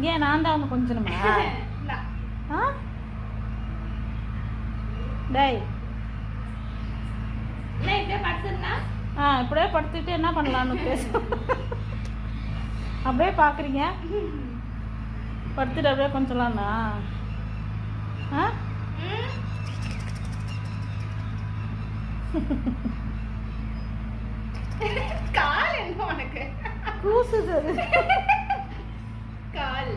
ஏன் நான் தான் அவனை கொஞ்சணுமா? ஆ டேய் இப்படியே படுத்துட்டு என்ன பண்ணலான்னு பேச அப்படியே பார்க்குறீங்க. படுத்துட்டு அப்படியே கொஞ்சலாம்ண்ணா. ஆ கால் என்ன உனக்கு கூசுது அது கால்.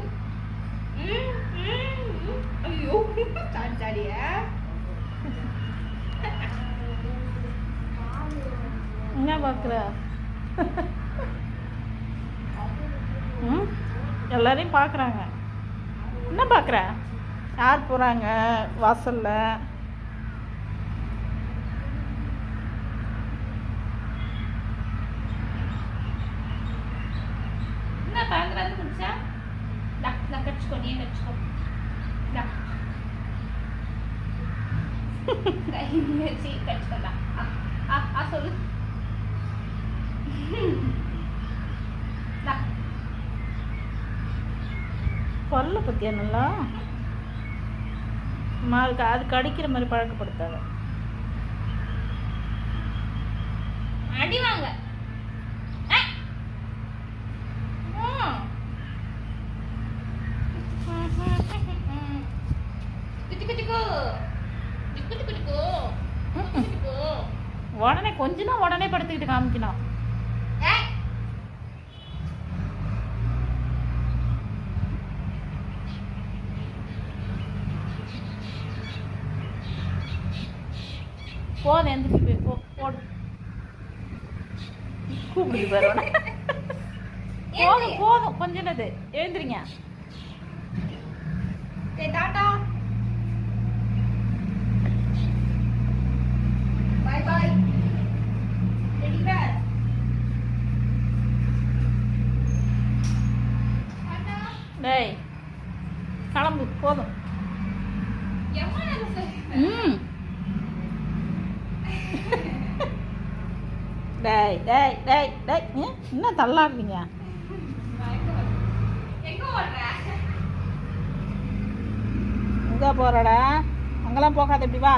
ஐயோ சாடியா என்ன பார்க்குற? எல்லாரையும் பார்க்குறாங்க. என்ன பார்க்குற? யார் போகிறாங்க வாசல்ல? என்ன பார்க்குறது முடிச்சா? கடிச்சுக்கோ, நீ கடிச்சுக்கோ. கடிச்சுக்கலாம். சொல்லு. பல்ல பத்தியா நல்லா மாருக்கு அது கடிக்கிற மாதிரி பழக்கப்படுத்தாத. அடி வாங்க. உடனே கொஞ்சம் தான் உடனே படுத்துக்கிட்டு காமிக்கணும். போதும் எந்திரிச்சு போய் போடு. கூப்பிடுது பாரு. போதும் போதும் கொஞ்சம் அது எழுந்திரிங்க. Tata bye bye. ரெடி பேர் டேய் கிளம்பு போதும். டேய் டேய் டேய் டேய் என்ன தள்ளாடுறீங்க? எங்கே போகிறடா? அங்கெல்லாம் போகாத, இப்படி வா.